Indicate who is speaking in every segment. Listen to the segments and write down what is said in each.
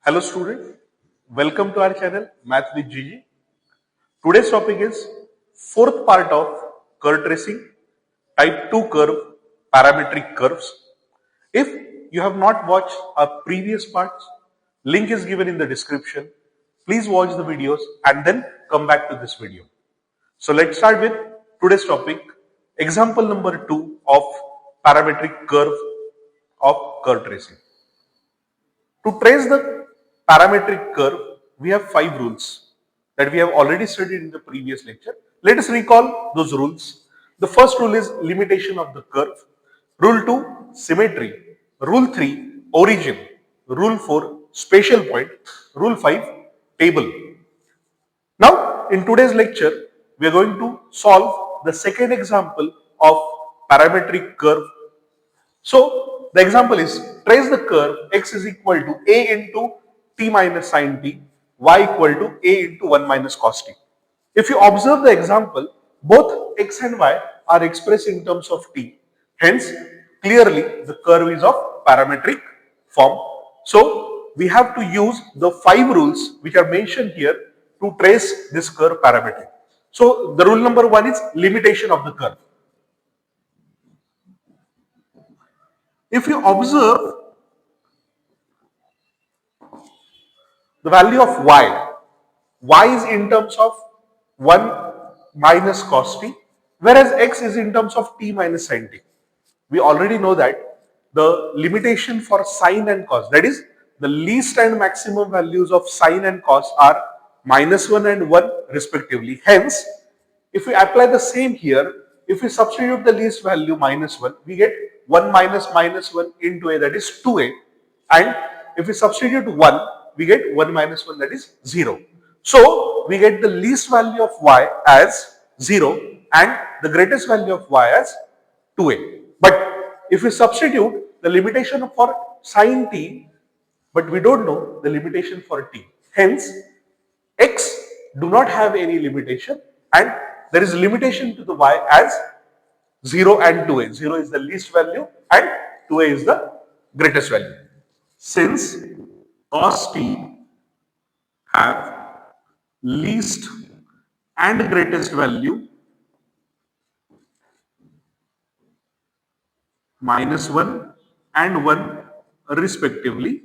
Speaker 1: Hello student, welcome to our channel Math with Gigi. Today's topic is fourth part of curve tracing, type 2 curve, parametric curves. If you have not watched our previous parts, link is given in the description. Please watch the videos and then come back to this video. So let's start with today's topic, example number 2 of parametric curve of curve tracing. To trace the parametric curve, we have 5 rules that we have already studied in the previous lecture. Let us recall those rules. The first rule is limitation of the curve. Rule 2, symmetry. Rule 3, origin. Rule 4, spatial point. Rule 5, table. Now, in today's lecture, we are going to solve the second example of parametric curve. So, the example is trace the curve x is equal to a into t minus sin t, y equal to a into 1 minus cos t. If you observe the example, both x and y are expressed in terms of t. Hence, clearly the curve is of parametric form. So, we have to use the 5 rules which are mentioned here to trace this curve parametric. So, the rule number 1 is limitation of the curve. If you observe the value of y is in terms of 1 minus cos t, whereas x is in terms of t minus sin t. We already know that the limitation for sine and cos, that is the least and maximum values of sine and cos are minus 1 and 1 respectively. Hence, if we apply the same here, if we substitute the least value minus 1, we get 1 minus minus 1 into a, that is 2a, and if we substitute 1, we get 1 minus 1, that is 0. So, we get the least value of y as 0 and the greatest value of y as 2a. But if we substitute the limitation for sin t, but we don't know the limitation for t. Hence, x do not have any limitation and there is limitation to the y as 0 and 2a. 0 is the least value and 2a is the greatest value. Since cos t have least and greatest value minus 1 and 1 respectively,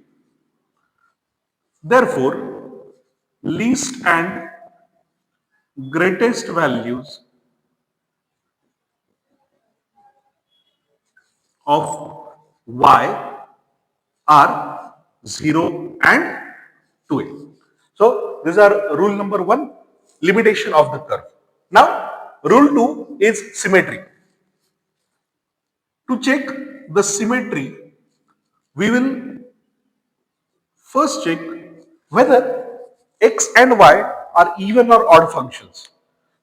Speaker 1: therefore least and greatest values of y are 0 and 2a. So, these are rule number 1, limitation of the curve. Now, rule 2 is symmetry. To check the symmetry, we will first check whether x and y are even or odd functions.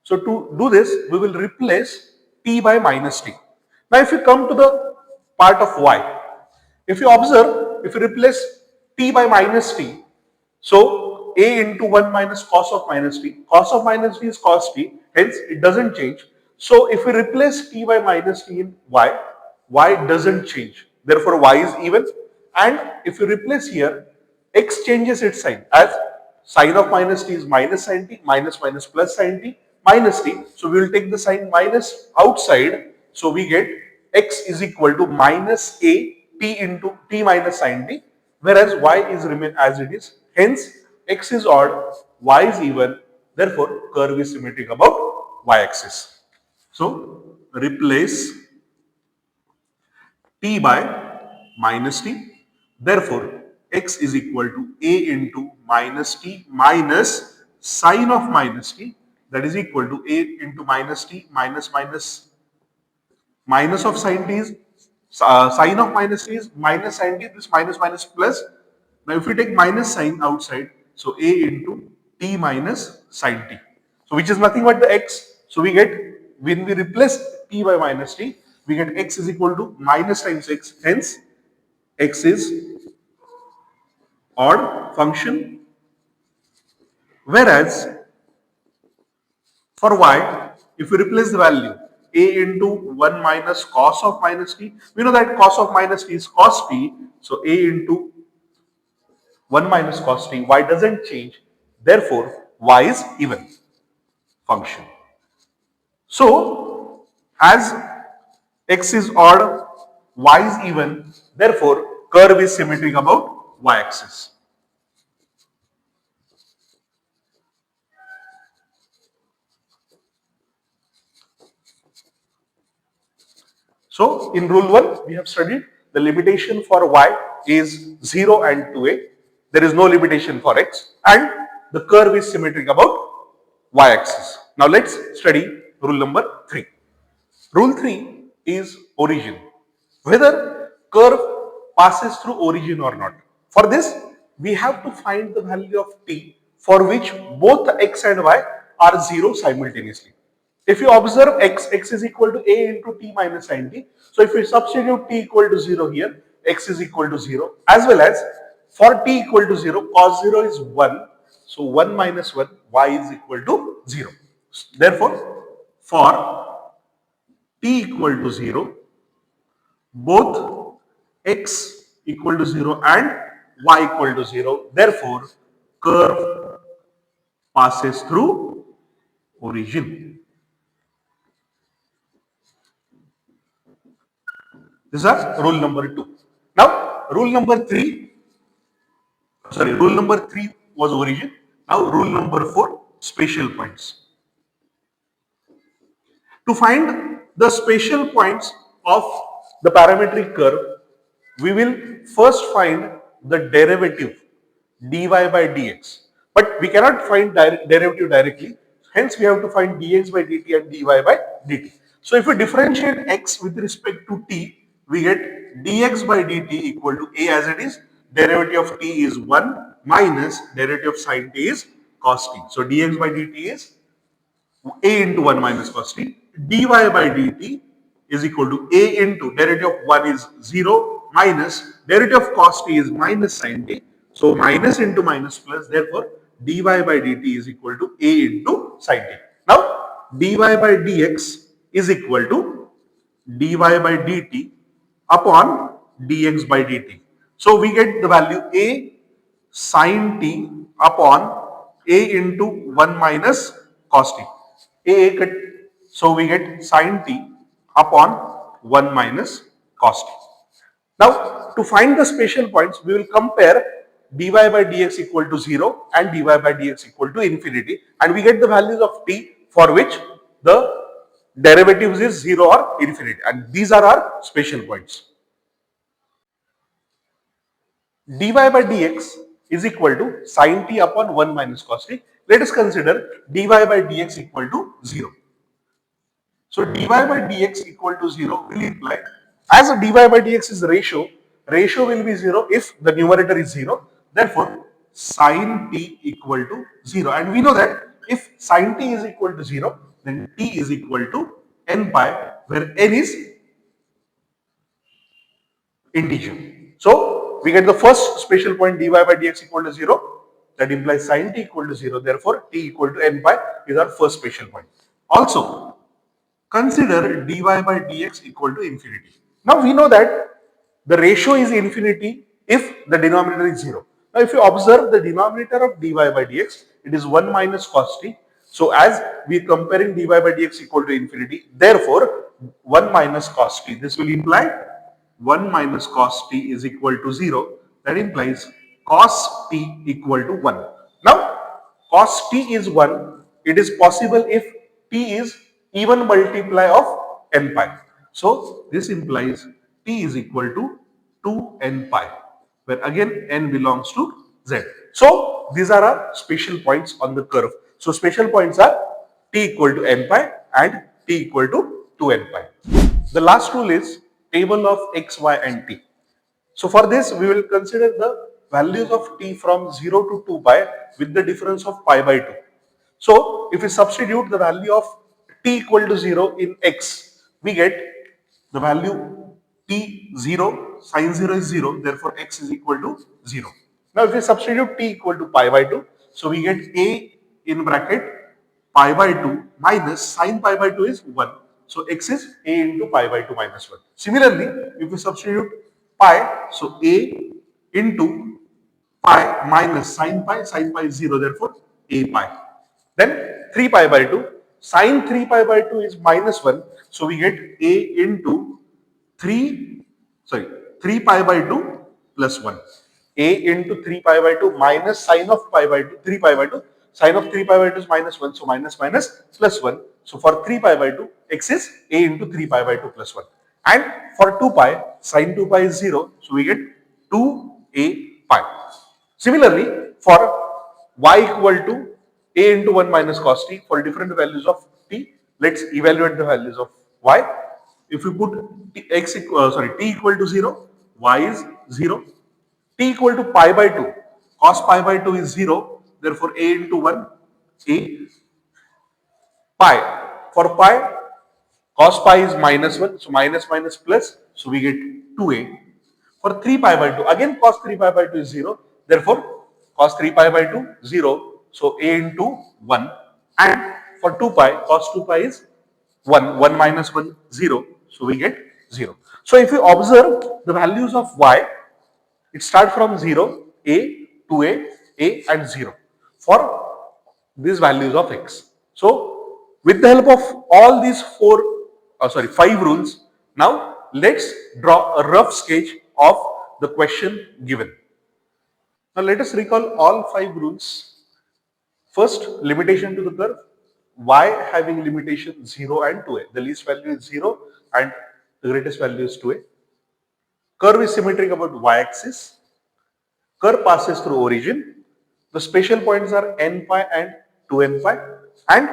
Speaker 1: So, to do this, we will replace t by minus t. Now, if you come to the part of y, if you observe, if you replace t by minus t, so a into 1 minus cos of minus t is cos t, hence it doesn't change. So if we replace t by minus t in y doesn't change. Therefore y is even, and if you replace here, x changes its sign as sine of minus t is minus sin t, minus minus plus sin t, minus t. So we will take the sign minus outside. So we get x is equal to minus a t into t minus sin t, whereas y is remain as it is. Hence, x is odd, y is even. Therefore, curve is symmetric about y-axis. So, replace t by minus t. Therefore, x is equal to a into minus t minus sine of minus t, that is equal to a into minus t minus minus of sine t is sine of minus t is minus sine t, this minus minus plus. Now if we take minus sign outside, so a into t minus sine t, so which is nothing but the x. So we get, when we replace t by minus t, we get x is equal to minus times x. Hence x is odd function, whereas for y, if we replace the value a into 1 minus cos of minus t, we know that cos of minus t is cos t, so a into 1 minus cos t, y doesn't change. Therefore, y is even function. So, as x is odd, y is even, therefore, curve is symmetric about y-axis. So, in rule 1, we have studied the limitation for y is 0 and 2a. There is no limitation for x, and the curve is symmetric about y-axis. Now, let's study rule number 3. Rule 3 is origin. Whether curve passes through origin or not. For this, we have to find the value of t for which both x and y are 0 simultaneously. If you observe x is equal to a into t minus sin t. So if we substitute t equal to 0 here, x is equal to 0, as well as for t equal to 0, cos 0 is 1. So 1 minus 1, y is equal to 0. Therefore, for t equal to 0, both x equal to 0 and y equal to 0. Therefore, curve passes through origin. This is rule number 2. Now, rule number 3 was origin. Now, rule number 4, spatial points. To find the spatial points of the parametric curve, we will first find the derivative dy by dx. But we cannot find derivative directly. Hence, we have to find dx by dt and dy by dt. So, if we differentiate x with respect to t, we get dx by dt equal to a as it is. Derivative of t is 1 minus derivative of sin t is cos t. So, dx by dt is a into 1 minus cos t. Dy by dt is equal to a into derivative of 1 is 0 minus derivative of cos t is minus sin t. So minus into minus plus, therefore dy by dt is equal to a into sin t. Now dy by dx is equal to dy by dt upon dx by dt. So we get the value a sin t upon a into 1 minus cos t. A cut, so we get sin t upon 1 minus cos t. Now, to find the spatial points, we will compare dy by dx equal to 0 and dy by dx equal to infinity, and we get the values of t for which the derivatives is 0 or infinity, and these are our spatial points. Dy by dx is equal to sin t upon 1 minus cos t. Let us consider dy by dx equal to 0. So dy by dx equal to 0 will imply, as a dy by dx is ratio will be 0 if the numerator is 0. Therefore, sin t equal to 0. And we know that if sin t is equal to 0, then t is equal to n pi, where n is integer. So we get the first spatial point dy by dx equal to 0. That implies sin t equal to 0. Therefore, t equal to n pi is our first spatial point. Also, consider dy by dx equal to infinity. Now we know that the ratio is infinity if the denominator is 0. Now if you observe the denominator of dy by dx, it is 1 minus cos t. So as we are comparing dy by dx equal to infinity, therefore 1 minus cos t. This will imply 1 minus cos t is equal to 0. That implies cos t equal to 1. Now cos t is 1. It is possible if t is even multiply of n pi. So this implies t is equal to 2n pi, where again n belongs to z. So these are our spatial points on the curve. So spatial points are t equal to n pi and t equal to 2n pi. The last rule is table of x, y and t. So for this we will consider the values of t from 0 to 2 pi with the difference of pi by 2. So if we substitute the value of t equal to 0 in x, we get the value t 0, sin 0 is 0, therefore x is equal to 0. Now if we substitute t equal to pi by 2, so we get a in bracket pi by 2 minus sin pi by 2 is 1. So x is a into pi by 2 minus 1. Similarly, if we substitute pi, so a into pi minus sine pi is 0, therefore a pi. Then 3 pi by 2, sine 3 pi by 2 is minus 1, so we get a into 3, sorry, 3 pi by 2 plus 1. A into 3 pi by 2 minus sine of pi by 2, 3 pi by 2, sine of 3 pi by 2 is minus 1, so minus minus plus 1. So for 3 pi by 2, x is a into 3 pi by 2 plus 1. And for 2 pi, sine 2 pi is 0, so we get 2a pi. Similarly, for y equal to a into 1 minus cos t, for different values of t, let's evaluate the values of y. If we put t equal to 0, y is 0. T equal to pi by 2, cos pi by 2 is 0, therefore a into 1, a pi. For pi, cos pi is minus 1, so minus minus plus, so we get 2a. For 3 pi by 2, again cos 3 pi by 2 is 0, therefore cos 3 pi by 2, 0, so a into 1. And for 2 pi, cos 2 pi is 1, 1 minus 1, 0, so we get 0. So if you observe the values of y, it starts from 0, a, 2a and 0 for these values of x. So with the help of all these 5 rules, now let's draw a rough sketch of the question given. Now let us recall all 5 rules. First, limitation to the curve, y having limitation 0 and 2a. The least value is 0 and the greatest value is 2a. Curve is symmetric about y-axis. Curve passes through origin. The special points are n pi and 2n pi, and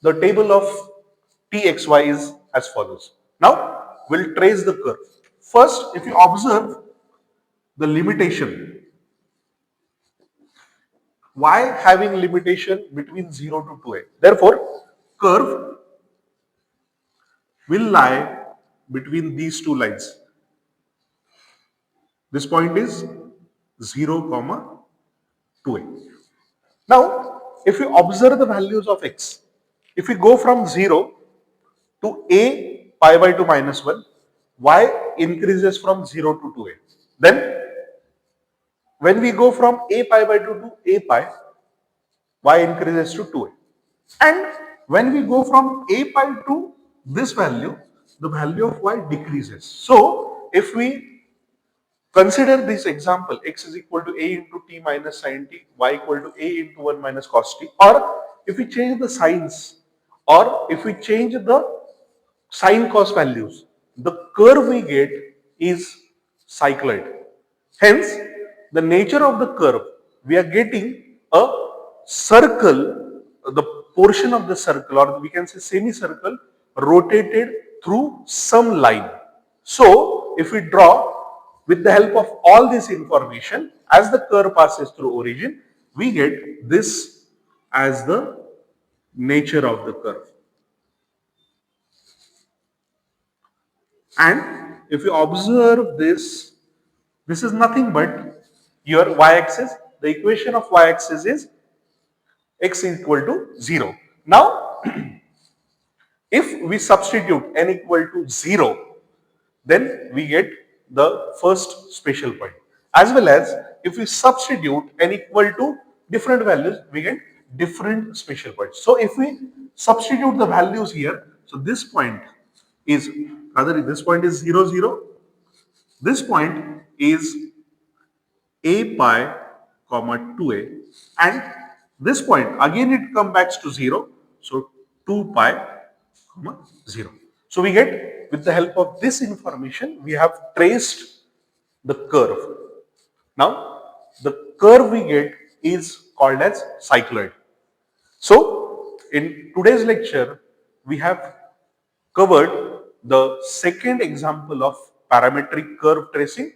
Speaker 1: the table of txy is as follows. Now we'll trace the curve. First, if you observe the limitation, y having limitation between 0 to 2a. Therefore, curve will lie between these two lines. This point is 0, 2a. Now, if you observe the values of x, if we go from 0 to a pi by 2 minus 1, y increases from 0 to 2a. Then, when we go from a pi by 2 to a pi, y increases to 2a. And when we go from a pi to this value, the value of y decreases. So, if we consider this example, x is equal to a into t minus sin t, y equal to a into 1 minus cos t, or if we change the signs, or if we change the sin cos values, the curve we get is cycloid. Hence, the nature of the curve, we are getting a circle, the portion of the circle, or we can say semicircle, rotated through some line. So, if we draw with the help of all this information, as the curve passes through origin, we get this as the nature of the curve. And if you observe this, this is nothing but your y-axis. The equation of y-axis is x equal to 0. Now, if we substitute n equal to 0, then we get the first special point. As well as if we substitute n equal to different values, we get different special points. So if we substitute the values here, so this point is, this point is 0, 0. This point is a pi comma 2a, and this point again it comes back to 0, so 2 pi comma 0. So we get, with the help of this information, we have traced the curve. Now the curve we get is called as cycloid. So in today's lecture we have covered the second example of parametric curve tracing.